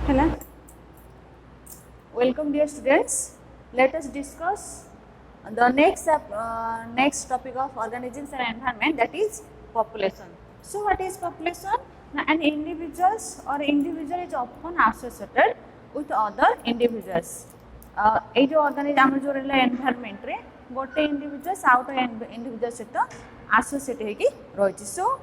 Hello. Welcome, dear students. Let us discuss the next topic of organisms and environment, that is population. So, what is population? An individual is often associated with other individuals. ये जो organism आम जो रहला environment रे गोटे individuals out individual सहित associate होगी रही. So,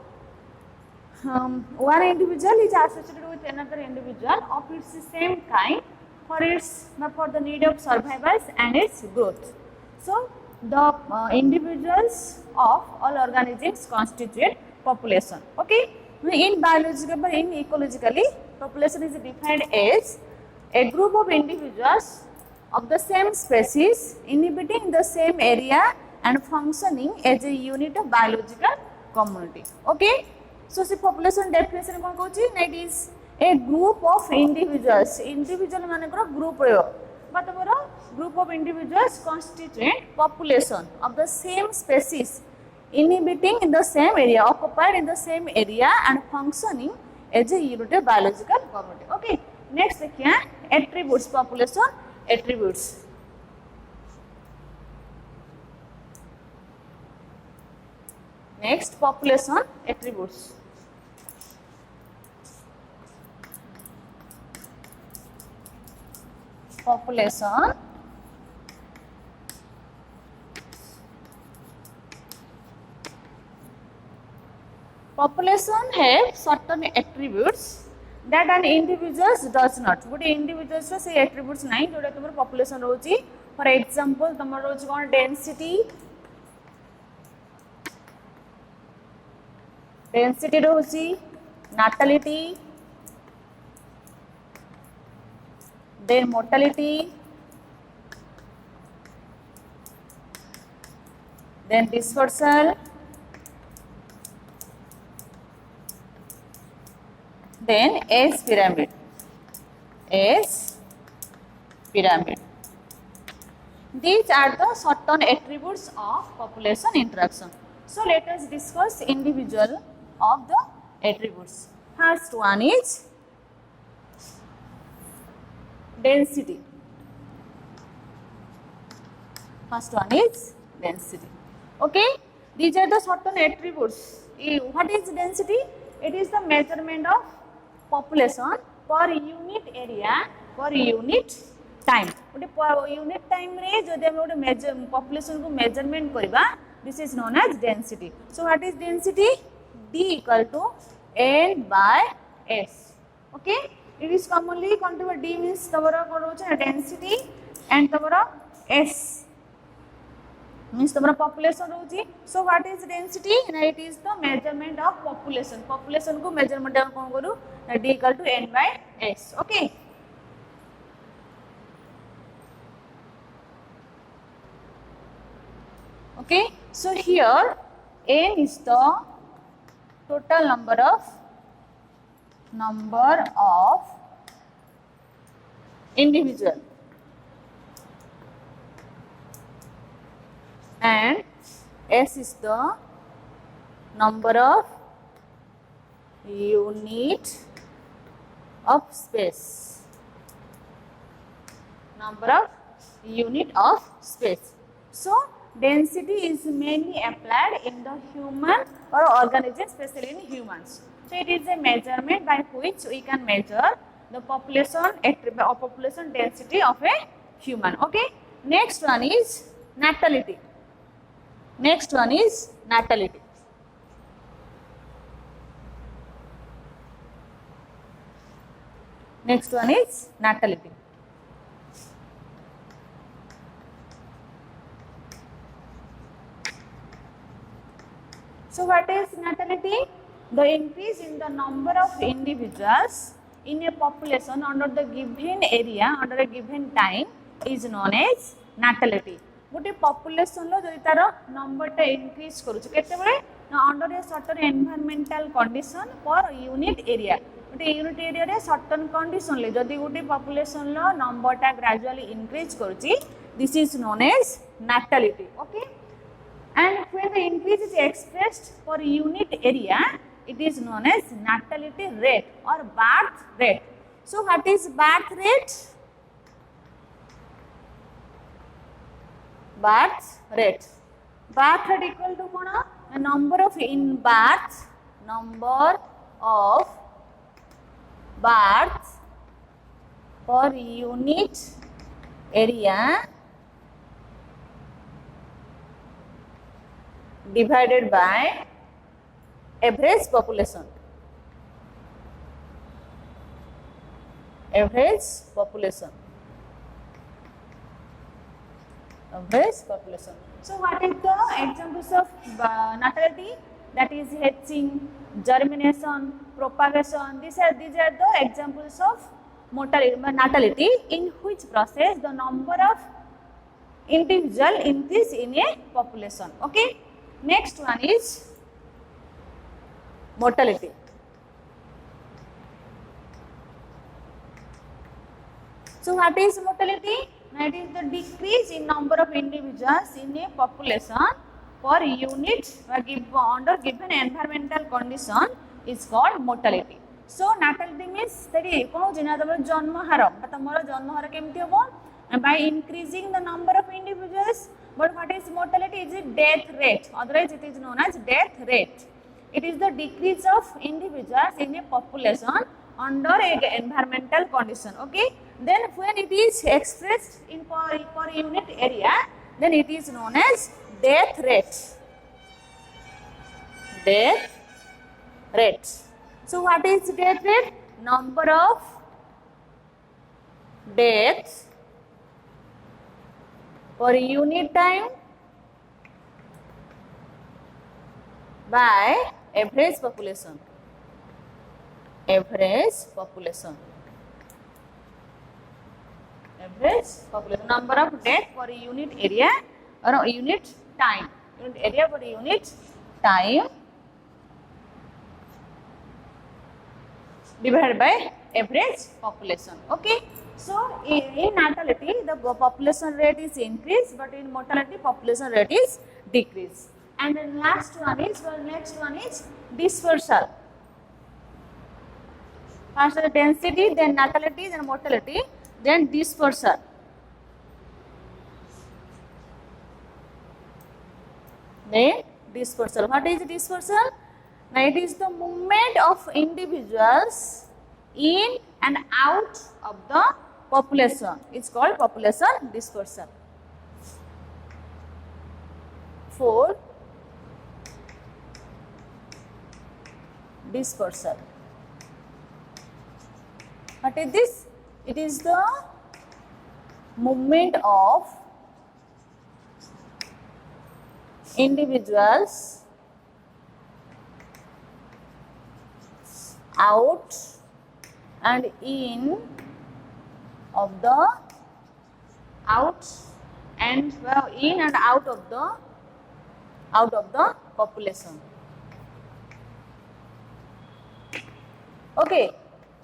one individual is associated with another individual of its same kind for the need of survival and its growth. So, the individuals of all organisms constitute population. Okay, in biological but in ecologically, population is defined as a group of individuals of the same species inhabiting the same area and functioning as a unit of biological community. Okay. So, see population definition कौन कहूँ it is a group of individuals. Individual माने करो group रहो. मतलब करो group of individuals constitute population of the same species inhabiting in the same area, occupied in the same area and functioning as a unit of biological community. Okay. Next देखिए attributes population attributes. Next population attributes. Population have certain attributes that an individual does not. But individuals से attributes नहीं जोड़े तुम्हारे population रोची. For example, तुम्हारे रोची कौन density रोची, natality, then mortality, then dispersal, then age pyramid. These are the certain attributes of population interaction. So let us discuss individual of the attributes. First one is density. First one is density. Okay, these are the certain attributes. What is density? It is the measurement of population per unit area per unit time. Unit time रे जदि हम गोटे measure population को measurement करिबा, this is known as density. So what is density? D equal to N by S. Okay. It is commonly called D means तमरा कौन होचे density and तमरा S means तमरा population होची. So what is density? It is the measurement of population. Population को measurement हम कौन करूँ? D equal to N by S. Okay. Okay. So here N is the total number of individual and S is the number of unit of space. So density is mainly applied in the human or organism, especially in humans. So it is a measurement by which we can measure the population or population density of a human. Okay. Next one is natality. Next one is natality. So what is natality? The increase in the number of individuals in a population under the given area under a given time is known as natality. गोटे population लो जदि तार number टा increase करूछ केतेबेले under a certain environmental condition per unit area. गोटे unit area रे certain condition ले जदि गोटे population लो number टा gradually increase करूची, this is known as natality. Okay. And when the increase is expressed per unit area, it is known as natality rate or birth rate. So what is birth rate? Birth rate. Birth rate equal to what? A number of in births, number of births per unit area divided by average population. Average population. Average population. So what is the examples of natality? That is hatching, germination, propagation. These are the examples of natality, in which process the number of individual increase in a population. Okay. Next one is mortality. So what is mortality? It is the decrease in number of individuals in a population per unit under given environmental condition is called mortality. So natality means that is janma hara. Tamara janma hara kemti hobo? By increasing the number of individuals. But what is mortality? Is it death rate? Otherwise it is known as death rate. It is the decrease of individuals in a population under a environmental condition. Okay. Then when it is expressed in per unit area, then it is known as death rate. Death rate. So what is death rate? Number of deaths per unit time by average population. Average population. Average population. Number of deaths per unit area or unit time. Unit area per unit time divided by average population. Okay. So in natality the population rate is increased, but in mortality population rate is decreased. And the next one is dispersal. First the density, then natality, then mortality, then dispersal. Then dispersal. What is dispersal? Now it is the movement of individuals in and out of the population. It's called population dispersal. 4. Dispersal. What is this? It is the movement of individuals out and in of the in and out of the population. Okay.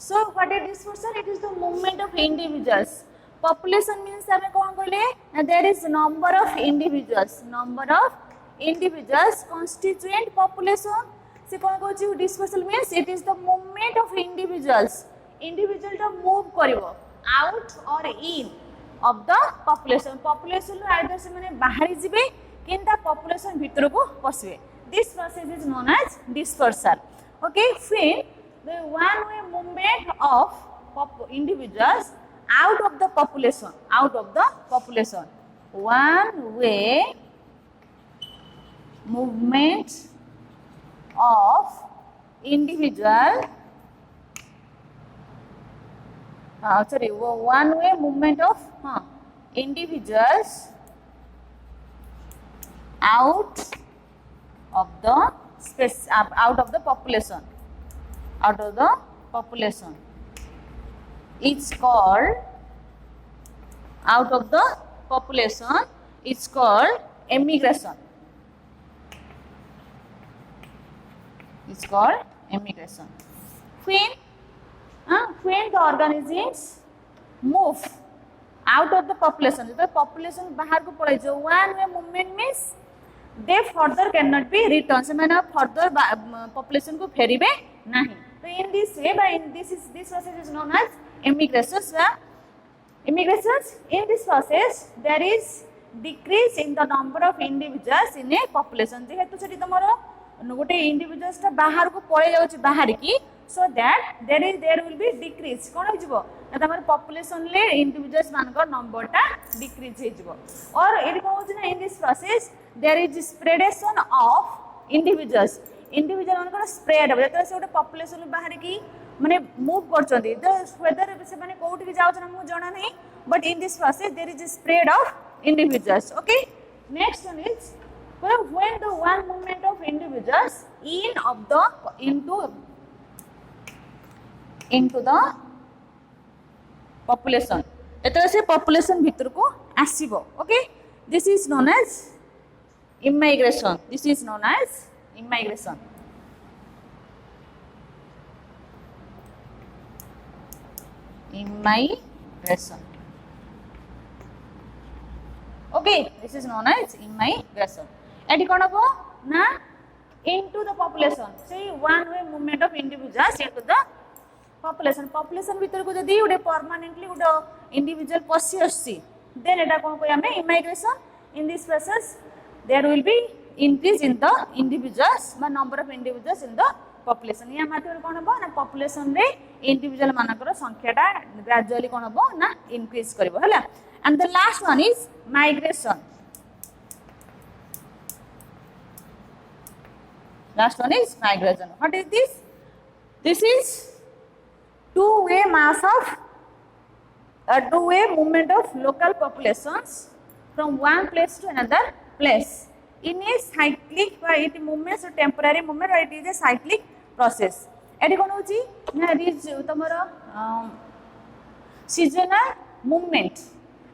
So what is dispersal? It is the movement of individuals. Population means there is number of individuals. Number of individuals constituent population. So dispersal means it is the movement of individuals. Individual to move karibo out or in of the population. Population either se mane bahari jibe kinta population bhitorku pasbe. This process is known as dispersal. Okay, when the one-way movement of individuals out of the population. One-way movement of individual. One-way movement of individuals out of the space, out of the population. Out of the population. It's called out of the population. It's called emigration. It's called emigration. When the organisms move out of the population, the population bahar ko palai jo, one way movement means they further cannot be returned. Se mane further population ko feribe nahi. So in this way, this process is known as immigrations. Immigrations, in this process there is decrease in the number of individuals in a population. जेहेतु सेठी तमरो गोटे individuals टा बाहर को पळे जाउची बाहर की, so that there will be decrease. कोन हो जिवो ना तमर population ले individuals मान को number टा decrease हे जिवो. और एडी कोन होची ना, in this process there is spreadation of individuals. Individual मान को spread हो जते से गोटे population बाहर की माने मूव करचंदी, वेदर से माने कोउठी की जाउछ ना मु जणा नहीं, but in this process there is a spread of individuals. Okay, next one is when the one movement of individuals into the population, एतरे से population भीतर को आसीबो. Okay, this is known as immigration. This is known as immigration. Immigration. Okay, this is known as immigration. एटी कोन हो ना, into the population, say one way movement of individuals into the population. Population भीतर को जदी उडे permanently उडे individual पसी आसी, then एटा कोन कोइ हमें immigration. In this process there will be increase in the individuals বা number of individuals in the population. या माध्यम कोन हो ना, population रे individual मानकर संख्याटा gradually कोन हो ना increase करिवो हला. And the last one is migration. Last one is migration. What is this? This is two-way movement of local populations from one place to another place in a cyclic, it movements or temporary movement, or it is a cyclic process. एटी कोन होची ना, it is तमरो seasonal movement.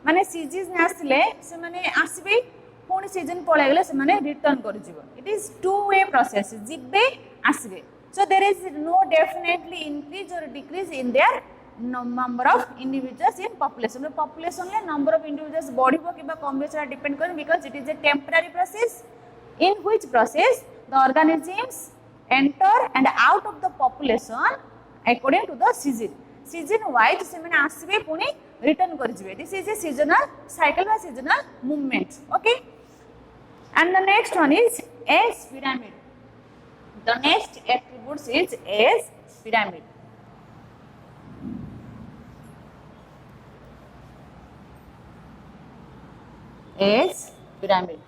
माने season आसले से माने आसीबे पुणी सीजन पळे गेले से माने रिटर्न कर जिवो. It is two way process, जिबे आसीबे. So there is no definitely increase और decrease in their number of individuals in population. Population ले नंबर ऑफ इंडिविजुअल्स बढ़िबो किबा कम से डिपेंड करे, because it is a temporary process in which process the organisms enter and out of the population according to the season. Season wise से माने आसीबे पुणी return कर जिवे. This is a seasonal cycle or seasonal movement. Okay, and the next one is S pyramid. The next attributes is S pyramid. S pyramid.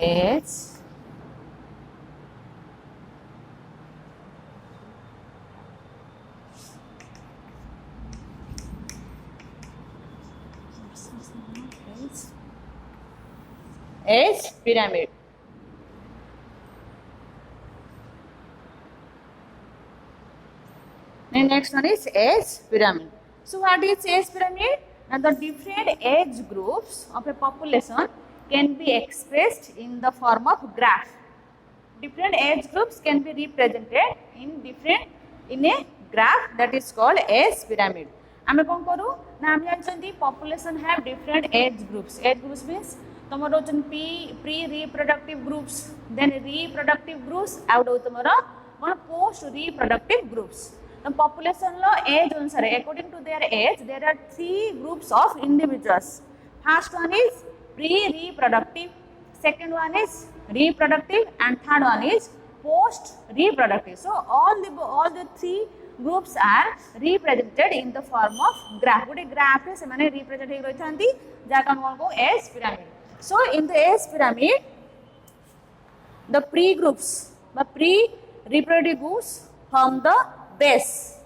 S pyramid. The next one is S pyramid. So what is S pyramid? Now the different age groups of a population can be expressed in the form of graph. Different age groups can be represented in a graph that is called S pyramid. आमे कोन करू ना, आमे जानछंती population have different age groups. Age groups means तमरो जन pre reproductive groups, then reproductive groups, out तमरो one post reproductive groups. The population lo age अनुसार, according to their age there are three groups of individuals. First one is pre reproductive, second one is reproductive, and third one is post reproductive. So all the three groups are represented in the form of graph. गोटे graph रे से माने represent हे रहिथांती जाका हम को S pyramid. So in the S pyramid the pre-groups, the pre-reproductive groups form the base.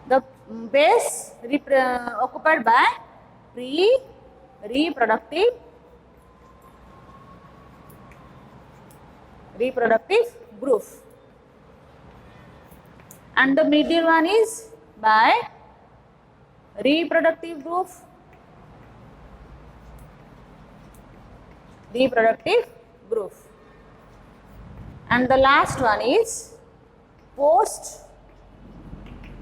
The base occupied by pre-reproductive group, and the middle one is by reproductive group, and the last one is post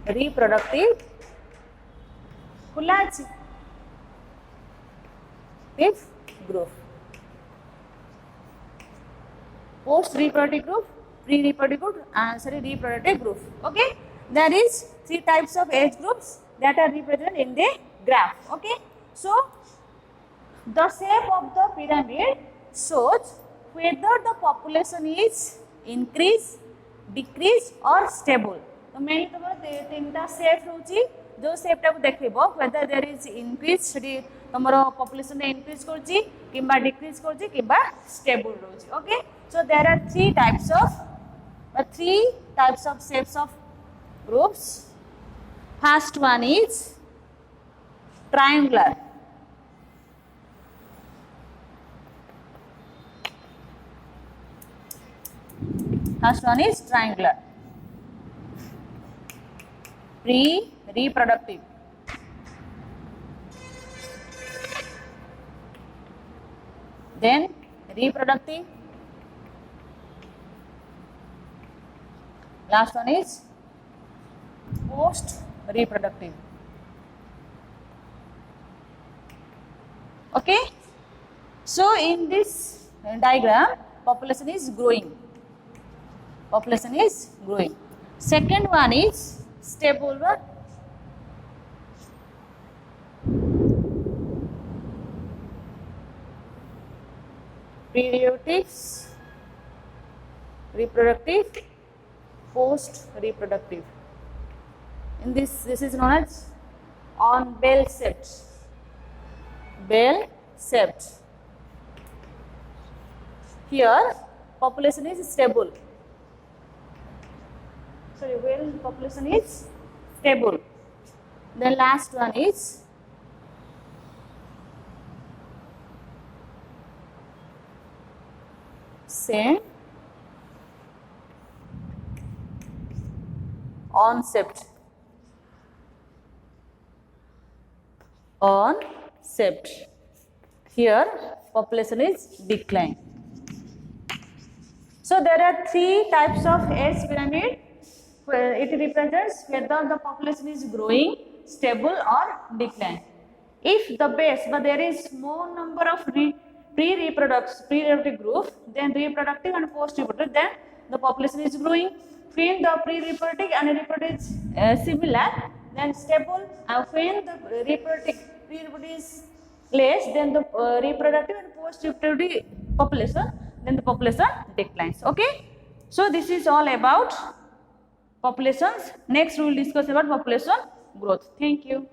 reproductive group. post reproductive group, pre reproductive group, reproductive group. Okay, there is 3 types of age groups that are represented in the graph. Okay, so the shape of the pyramid shows whether the population is increase, decrease or stable. तो mainly तुम तीन टा shape होची जो shape टा को देखिबो whether there is increase Sethi तमरो population increase करची किबा decrease करची किबा stable रहउची. Okay, so there are three types of shapes of groups. First one is triangular. First one is triangular. Pre-reproductive. Then reproductive. Last one is post-reproductive. Okay. So in this diagram, population is growing. Population is growing. Second one is stable one. Pre-reproductive, reproductive, post-reproductive. In this is known as on bell shaped. Bell shaped. Here, population is stable. Sorry, where population is stable. The last one is same on-shaped. On-shaped. Here, population is decline. So there are three types of age pyramid. Where it represents whether the population is growing, stable or decline. If the base, but there is more number of pre-reproductive group, then reproductive and post-reproductive, then the population is growing. When the pre-reproductive and reproductive is similar, then stable. And when the pre-reproductive is less, then the reproductive and post-reproductive population, then the population declines. Okay. So this is all about populations. Next we will discuss about population growth. Thank you.